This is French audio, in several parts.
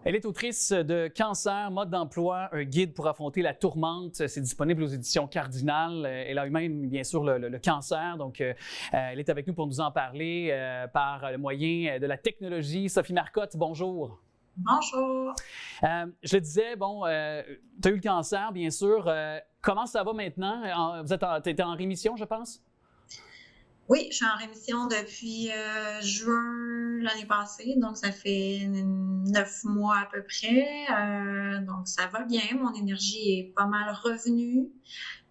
Elle est autrice de Cancer, mode d'emploi, un guide pour affronter la tourmente. C'est disponible aux éditions Cardinal. Elle a eu-même, bien sûr, le cancer. Donc, elle est avec nous pour nous en parler par le moyen de la technologie. Sophie Marcotte, bonjour. Bonjour. Je le disais, bon, tu as eu le cancer, bien sûr. Comment ça va maintenant? Tu étais en rémission, je pense? Oui, je suis en rémission depuis juin l'année passée, donc ça fait 9 mois à peu près. Donc ça va bien, mon énergie est pas mal revenue.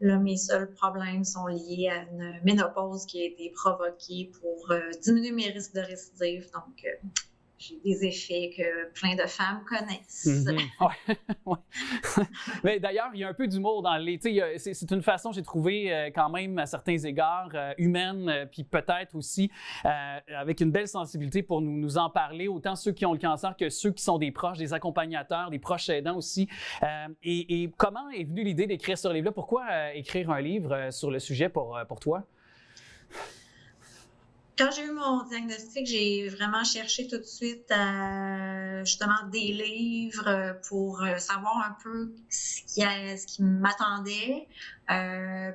Là, mes seuls problèmes sont liés à une ménopause qui a été provoquée pour diminuer mes risques de récidive. Donc j'ai des effets que plein de femmes connaissent. Mm-hmm. Ouais. Mais d'ailleurs, il y a un peu d'humour dans les... C'est une façon, j'ai trouvé, quand même, à certains égards, humaine, puis peut-être aussi avec une belle sensibilité pour nous en parler, autant ceux qui ont le cancer que ceux qui sont des proches, des accompagnateurs, des proches aidants aussi. Et comment est venue l'idée d'écrire ce livre-là? Pourquoi écrire un livre sur le sujet pour toi? Quand j'ai eu mon diagnostic, j'ai vraiment cherché tout de suite à justement des livres pour savoir un peu ce qui m'attendait.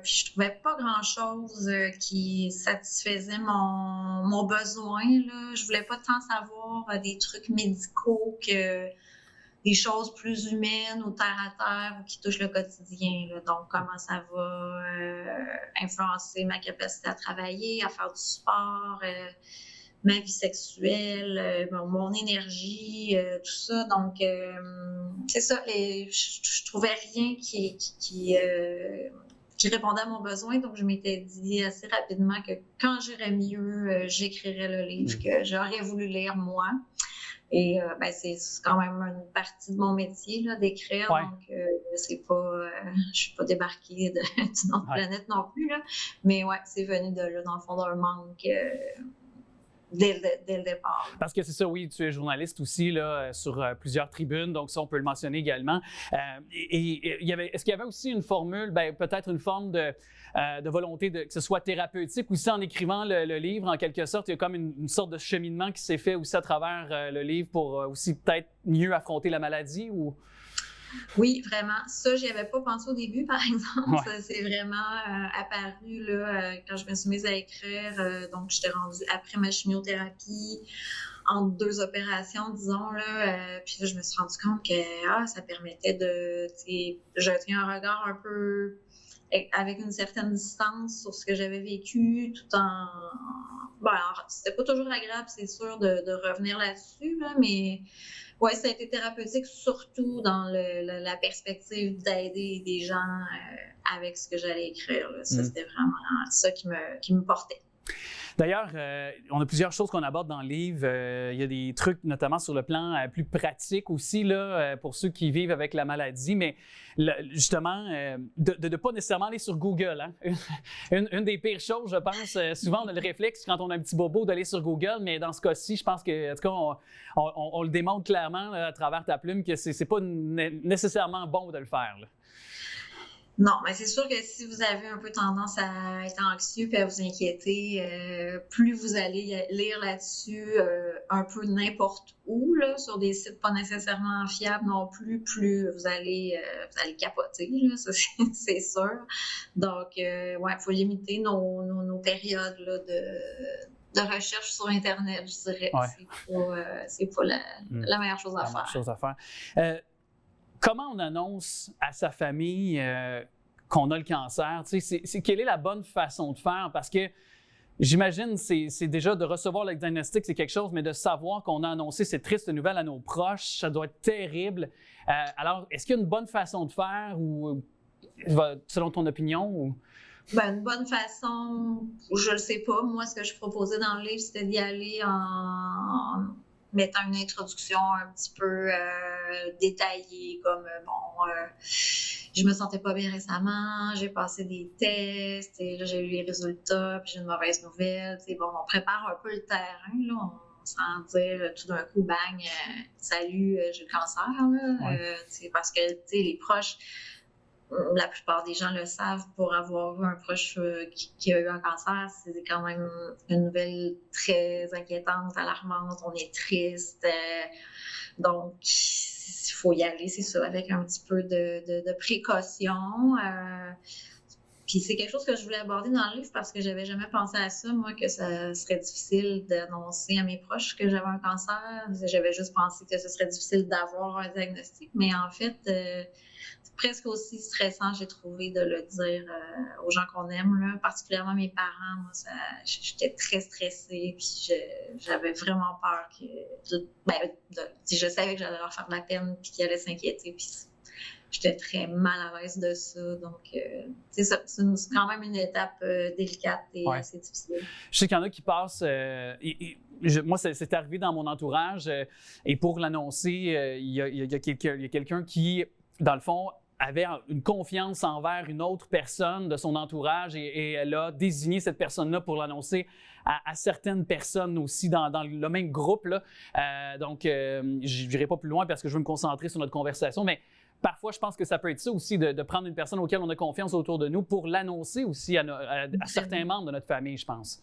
Puis je trouvais pas grand-chose qui satisfaisait mon besoin, là. Je voulais pas tant savoir des trucs médicaux que des choses plus humaines ou terre à terre ou qui touchent le quotidien, là. Donc, comment ça va influencer ma capacité à travailler, à faire du sport, ma vie sexuelle, mon énergie, tout ça. Donc, c'est ça. Je trouvais rien qui répondait à mon besoin. Donc, je m'étais dit assez rapidement que quand j'irais mieux, j'écrirais le livre que j'aurais voulu lire moi. Et c'est quand même une partie de mon métier là, d'écrire, Ouais. donc c'est pas, je suis pas débarquée d'une autre planète non plus là, mais ouais, c'est venu de là dans le fond d'un manque dès le départ. Parce que c'est ça, oui, tu es journaliste aussi là, sur plusieurs tribunes, donc ça, on peut le mentionner également. Est-ce qu'il y avait aussi une formule, peut-être une forme de volonté que ce soit thérapeutique, aussi en écrivant le livre, en quelque sorte, il y a comme une sorte de cheminement qui s'est fait aussi à travers le livre pour aussi peut-être mieux affronter la maladie ou... Oui, vraiment. Ça, j'y avais pas pensé au début, par exemple. Ouais. Ça s'est vraiment apparu là, quand je me suis mise à écrire. Donc, j'étais rendue après ma chimiothérapie, entre 2 opérations, disons. Là, puis là, je me suis rendue compte que ça permettait de jeter un regard un peu avec une certaine distance sur ce que j'avais vécu, tout en... alors, c'était pas toujours agréable, c'est sûr, de revenir là-dessus, là, mais... Oui, ça a été thérapeutique, surtout dans la perspective d'aider des gens avec ce que j'allais écrire, là. Ça, c'était vraiment ça qui me portait. D'ailleurs, on a plusieurs choses qu'on aborde dans le livre. Il y a des trucs, notamment sur le plan plus pratique aussi, là, pour ceux qui vivent avec la maladie, mais justement, de ne pas nécessairement aller sur Google. Hein? Une des pires choses, je pense, souvent on a le réflexe quand on a un petit bobo d'aller sur Google, mais dans ce cas-ci, je pense que, en tout cas, on le démontre clairement là, à travers ta plume que c'est pas nécessairement bon de le faire, là. Non, mais c'est sûr que si vous avez un peu tendance à être anxieux et à vous inquiéter, plus vous allez lire là-dessus un peu n'importe où, là, sur des sites pas nécessairement fiables non plus, plus vous allez capoter, là, ça c'est sûr. Donc, il faut limiter nos périodes là, de recherche sur Internet, je dirais. Ouais. C'est pas la meilleure chose à faire. Meilleure chose à faire. Comment on annonce à sa famille qu'on a le cancer? Quelle est la bonne façon de faire? Parce que j'imagine c'est déjà de recevoir le diagnostic, c'est quelque chose, mais de savoir qu'on a annoncé cette triste nouvelle à nos proches, ça doit être terrible. Alors, est-ce qu'il y a une bonne façon de faire ou selon ton opinion? Ou... Une bonne façon, je le sais pas. Moi, ce que je proposais dans le livre, c'était d'y aller en mettant une introduction un petit peu détaillée, comme je me sentais pas bien récemment, j'ai passé des tests, et là j'ai eu les résultats, puis j'ai une mauvaise nouvelle. On prépare un peu le terrain, là, sans dire tout d'un coup, bang, salut, j'ai le cancer, là. Ouais. Parce que les proches, la plupart des gens le savent, pour avoir eu un proche qui a eu un cancer, c'est quand même une nouvelle très inquiétante, alarmante. On est triste. Donc, il faut y aller, c'est ça, avec un petit peu de précaution. Puis c'est quelque chose que je voulais aborder dans le livre parce que j'avais jamais pensé à ça, moi, que ça serait difficile d'annoncer à mes proches que j'avais un cancer. J'avais juste pensé que ce serait difficile d'avoir un diagnostic, mais en fait, c'est presque aussi stressant, j'ai trouvé, de le dire aux gens qu'on aime, là, particulièrement mes parents. Moi, j'étais très stressée, puis j'avais vraiment peur je savais que j'allais leur faire de la peine, puis qu'ils allaient s'inquiéter, puis j'étais très mal à l'aise de ça. Donc, c'est ça. C'est quand même une étape délicate et assez difficile. Je sais qu'il y en a qui passent... moi, c'est arrivé dans mon entourage. Et pour l'annoncer, il y a quelqu'un qui, dans le fond, avait une confiance envers une autre personne de son entourage et elle a désigné cette personne-là pour l'annoncer à certaines personnes aussi dans le même groupe, là. Donc, je n'irai pas plus loin parce que je veux me concentrer sur notre conversation, mais parfois, je pense que ça peut être ça aussi, de prendre une personne auquel on a confiance autour de nous pour l'annoncer aussi à certains membres de notre famille, je pense.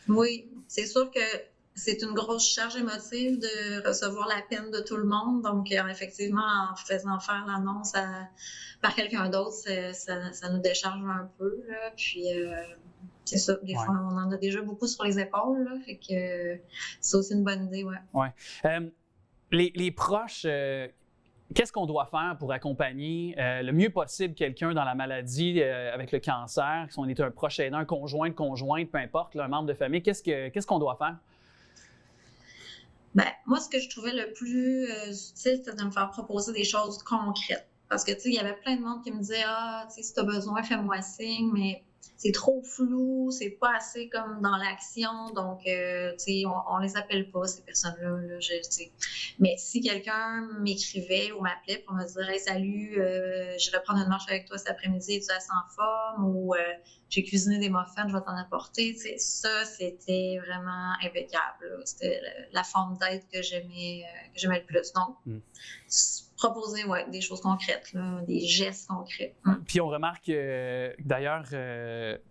Oui, c'est sûr que c'est une grosse charge émotive de recevoir la peine de tout le monde. Donc, effectivement, en faisant faire l'annonce par quelqu'un d'autre, ça nous décharge un peu, là. Puis, c'est ça. Des fois, on en a déjà beaucoup sur les épaules, là. Fait que c'est aussi une bonne idée, les proches... Qu'est-ce qu'on doit faire pour accompagner le mieux possible quelqu'un dans la maladie avec le cancer, si on est un proche aidant, un conjointe, peu importe, là, un membre de famille, qu'est-ce qu'on doit faire? Ben, moi, ce que je trouvais le plus utile, c'était de me faire proposer des choses concrètes. Parce que, tu sais, il y avait plein de monde qui me disait « Ah, tu sais, si tu as besoin, fais-moi signe », mais c'est trop flou, c'est pas assez comme dans l'action, donc, tu sais, on les appelle pas, ces personnes-là, là, tu sais. Mais si quelqu'un m'écrivait ou m'appelait pour me dire « Hey, salut, je vais prendre une marche avec toi cet après-midi, es-tu assez en forme? » ou j'ai cuisiné des muffins, je vais t'en apporter. Tu sais, ça, c'était vraiment impeccable, là. C'était la forme d'aide que j'aimais le plus. Donc, proposer des choses concrètes, là, des gestes concrets. Puis on remarque d'ailleurs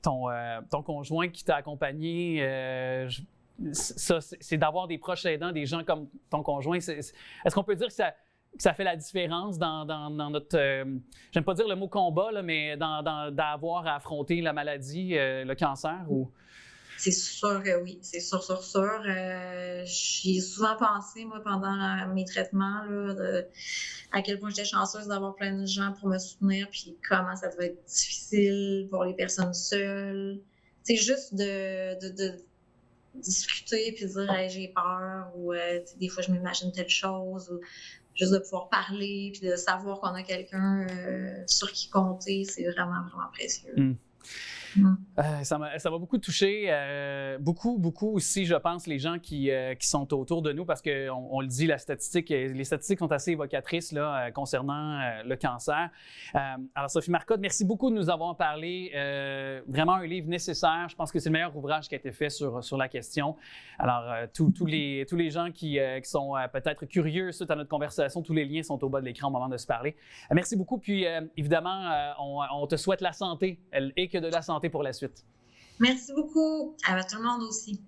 ton conjoint qui t'a accompagné, ça, c'est d'avoir des proches aidants, des gens comme ton conjoint. Est-ce qu'on peut dire que ça fait la différence dans notre... j'aime pas dire le mot combat, là, mais d'avoir à affronter la maladie, le cancer? Ou... C'est sûr que oui, c'est sûr. J'y ai souvent pensé, moi, pendant mes traitements, là, à quel point j'étais chanceuse d'avoir plein de gens pour me soutenir, puis comment ça devait être difficile pour les personnes seules. C'est juste de discuter puis de dire hey, j'ai peur, ou des fois je m'imagine telle chose, ou juste de pouvoir parler puis de savoir qu'on a quelqu'un sur qui compter, c'est vraiment, vraiment précieux. Ça m'a beaucoup touché. Beaucoup aussi, je pense, les gens qui sont autour de nous, parce qu'on le dit, les statistiques sont assez évocatrices là, concernant le cancer. Alors, Sophie Marcotte, merci beaucoup de nous avoir parlé. Vraiment un livre nécessaire. Je pense que c'est le meilleur ouvrage qui a été fait sur la question. Alors, tous les gens qui sont peut-être curieux suite à notre conversation, tous les liens sont au bas de l'écran au moment de se parler. Merci beaucoup. Puis, évidemment, on te souhaite la santé et que de la santé pour la suite. Merci beaucoup. À tout le monde aussi.